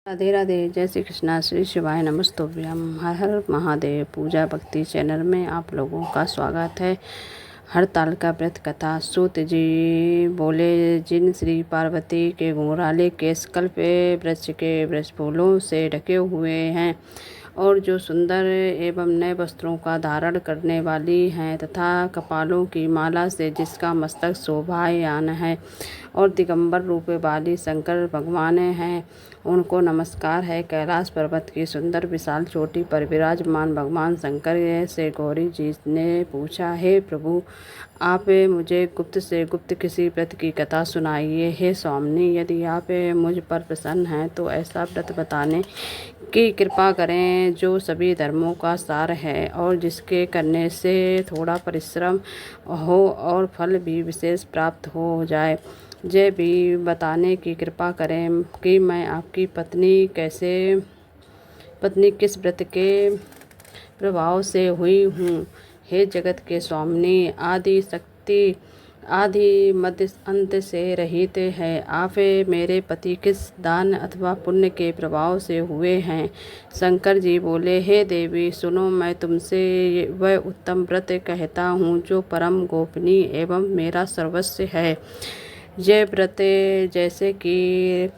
राधे राधे। जय श्री कृष्णा। श्री शिवाय नमस्तुभ्यम। हर हर महादेव। पूजा भक्ति चैनल में आप लोगों का स्वागत है। हरतालिका व्रत कथा। सूत जी बोले, जिन श्री पार्वती के घुंघराले केश कल्प वृक्ष के वृक्ष फूलों से ढके हुए हैं और जो सुंदर एवं नए वस्त्रों का धारण करने वाली हैं तथा कपालों की माला से जिसका मस्तक शोभायमान है और दिगंबर रूप वाली शंकर भगवान हैं, उनको नमस्कार है। कैलाश पर्वत की सुंदर विशाल चोटी पर विराजमान भगवान शंकर से गौरी जी ने पूछा, हे प्रभु, आप मुझे गुप्त से गुप्त किसी व्रत की कथा सुनाइए। हे स्वामिनी, यदि आप मुझ पर प्रसन्न हैं तो ऐसा व्रत बताने की कृपा करें जो सभी धर्मों का सार है और जिसके करने से थोड़ा परिश्रम हो और फल भी विशेष प्राप्त हो जाए। ये भी बताने की कृपा करें कि मैं आपकी पत्नी किस व्रत के प्रभाव से हुई हूँ। हे जगत के स्वामिनी, आदि शक्ति आदि मध्य अंत से रहित है, आप मेरे पति किस दान अथवा पुण्य के प्रभाव से हुए हैं। शंकर जी बोले, हे देवी सुनो, मैं तुमसे वह उत्तम व्रत कहता हूँ जो परम गोपनीय एवं मेरा सर्वस्व है। ये व्रत जैसे कि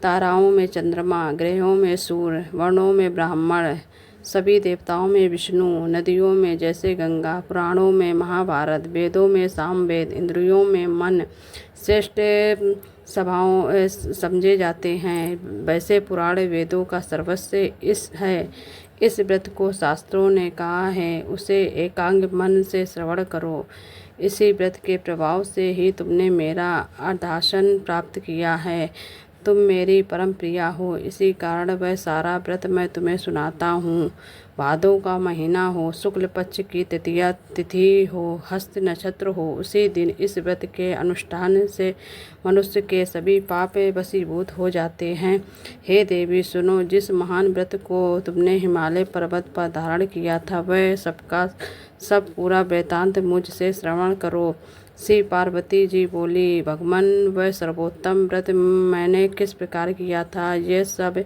ताराओं में चंद्रमा, ग्रहों में सूर्य, वर्णों में ब्राह्मण, सभी देवताओं में विष्णु, नदियों में जैसे गंगा, पुराणों में महाभारत, वेदों में सामवेद, इंद्रियों में मन श्रेष्ठ सभाओं समझे जाते हैं, वैसे पुराण वेदों का सर्वस्व इस है। इस व्रत को शास्त्रों ने कहा है, उसे एकांग मन से श्रवण करो। इसी व्रत के प्रभाव से ही तुमने मेरा अर्धासन प्राप्त किया है। तुम मेरी परम प्रिया हो, इसी कारण वह सारा व्रत मैं तुम्हें सुनाता हूँ। भादों का महीना हो, शुक्ल पक्ष की तृतीया तिथि हो, हस्त नक्षत्र हो, उसी दिन इस व्रत के अनुष्ठान से मनुष्य के सभी पाप वशीभूत हो जाते हैं। हे देवी सुनो, जिस महान व्रत को तुमने हिमालय पर्वत पर धारण किया था वह सबका सब पूरा वृतांत मुझसे श्रवण करो। श्री पार्वती जी बोली, भगवान, वह सर्वोत्तम व्रत मैंने किस प्रकार किया था ये सब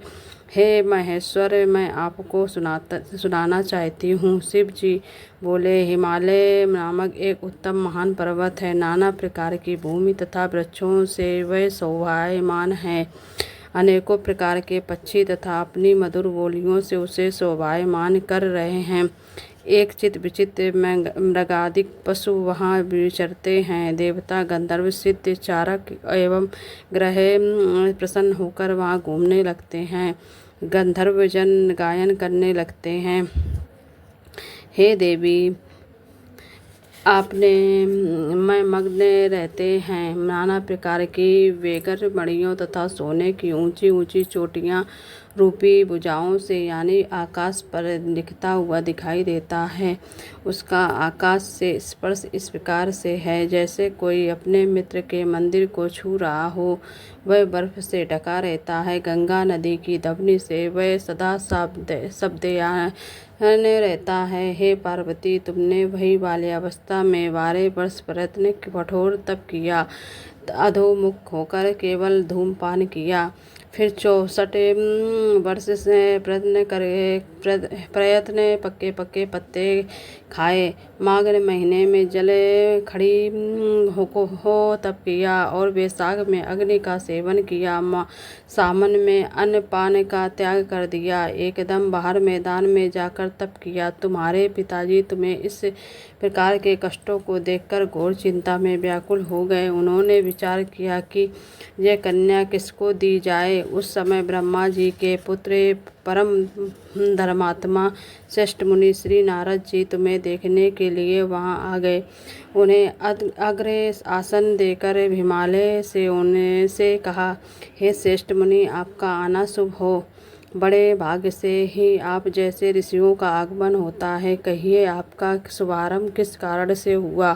हे महेश्वर मैं आपको सुनाना चाहती हूँ। शिव जी बोले, हिमालय नामक एक उत्तम महान पर्वत है। नाना प्रकार की भूमि तथा वृक्षों से वह शोभायमान है। अनेकों प्रकार के पक्षी तथा अपनी मधुर बोलियों से उसे शोभायमान कर रहे हैं। एक चित विचित्र मृगादिक पशु वहाँ विचरते हैं। देवता, गंधर्व, सिद्ध, चारक एवं ग्रह प्रसन्न होकर वहाँ घूमने लगते हैं। गंधर्व जन गायन करने लगते हैं। हे देवी, आपने में मग्न रहते हैं। नाना प्रकार की वेगर मणियों तथा सोने की ऊंची ऊंची चोटियाँ रूपी भुजाओं से यानी आकाश पर दिखता हुआ दिखाई देता है। उसका आकाश से स्पर्श इस प्रकार से है जैसे कोई अपने मित्र के मंदिर को छू रहा हो। वह बर्फ से ढका रहता है। गंगा नदी की धवनी से वह सदा शब्दयान रहता है। हे पार्वती, तुमने वही बाल्यावस्था में 12 वर्ष प्रयत्न कठोर तप किया, अधोमुख होकर केवल धूमपान किया, फिर 64 वर्ष से प्रयत्न पक्के पक्के पत्ते खाए, माघ महीने में जल खड़ी हो तप किया और वैशाख में अग्नि का सेवन किया, सावन में अन्न पान का त्याग कर दिया, एकदम बाहर मैदान में जाकर तप किया। तुम्हारे पिताजी तुम्हें इस प्रकार के कष्टों को देखकर घोर चिंता में व्याकुल हो गए। उन्होंने विचार किया कि यह कन्या किसको दी जाए। उस समय ब्रह्मा जी के पुत्र परम धर्मात्मा श्रेष्ठ मुनि श्री नारद जी तुम्हें देखने के लिए वहां आ गए। उन्हें अग्र आसन देकर हिमालय से उनसे कहा, हे श्रेष्ठ मुनि, आपका आना शुभ हो। बड़े भाग्य से ही आप जैसे ऋषियों का आगमन होता है। कहिए, आपका शुभारंभ किस कारण से हुआ।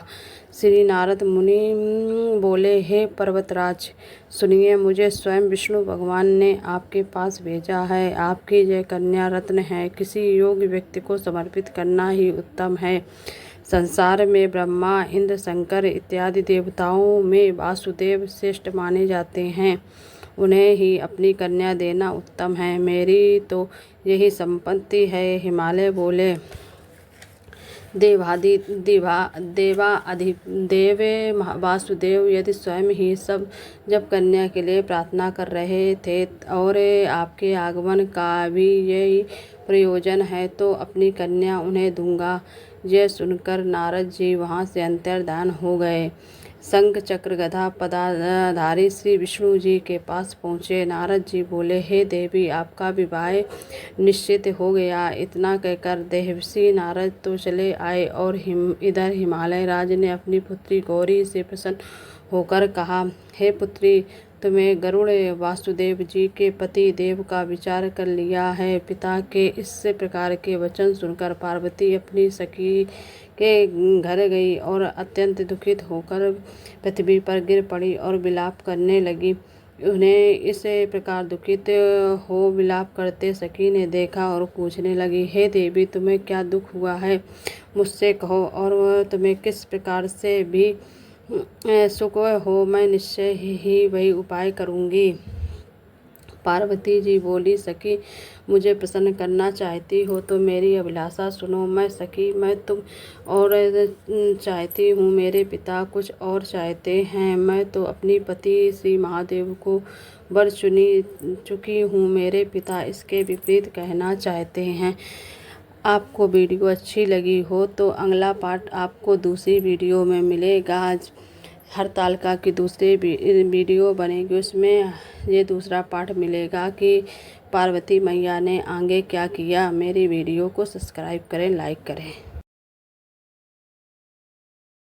श्री नारद मुनि बोले, हे पर्वतराज, सुनिए, मुझे स्वयं विष्णु भगवान ने आपके पास भेजा है। आपकी यह कन्या रत्न है। किसी योग्य व्यक्ति को समर्पित करना ही उत्तम है। संसार में ब्रह्मा, इंद्र, शंकर इत्यादि देवताओं में वासुदेव श्रेष्ठ माने जाते हैं। उन्हें ही अपनी कन्या देना उत्तम है। मेरी तो यही संपत्ति है। हिमालय बोले, देवाधिदेव वासुदेव यदि स्वयं ही सब जब कन्या के लिए प्रार्थना कर रहे थे और आपके आगमन का भी यही प्रयोजन है, तो अपनी कन्या उन्हें दूंगा। यह सुनकर नारद जी वहाँ से अंतर्धान हो गए। शंख चक्र गदा पदाधारी श्री विष्णु जी के पास पहुँचे। नारद जी बोले, हे देवी, आपका विवाह निश्चित हो गया। इतना कहकर देवर्षि नारद तो चले आए और इधर हिमालय राज ने अपनी पुत्री गौरी से प्रसन्न होकर कहा, हे पुत्री, तुम्हें गरुड़ वासुदेव जी के पति देव का विचार कर लिया है। पिता के इस प्रकार के वचन सुनकर पार्वती अपनी सखी के घर गई और अत्यंत दुखित होकर पृथ्वी पर गिर पड़ी और विलाप करने लगी। उन्हें इस प्रकार दुखित हो विलाप करते सखी ने देखा और पूछने लगी, हे देवी, तुम्हें क्या दुख हुआ है? मुझसे कहो और वह तुम्हें किस प्रकार से भी सुख हो, मैं निश्चय ही वही उपाय करूँगी। पार्वती जी बोली, सखी, मुझे प्रसन्न करना चाहती हो तो मेरी अभिलाषा सुनो। मैं तुम और चाहती हूँ, मेरे पिता कुछ और चाहते हैं। मैं तो अपनी पति श्री महादेव को वर चुकी हूँ। मेरे पिता इसके विपरीत कहना चाहते हैं। आपको वीडियो अच्छी लगी हो तो अगला पार्ट आपको दूसरी वीडियो में मिलेगा। हरतालिका की दूसरी वीडियो बनेगी, उसमें ये दूसरा पार्ट मिलेगा कि पार्वती मैया ने आगे क्या किया। मेरी वीडियो को सब्सक्राइब करें, लाइक करें।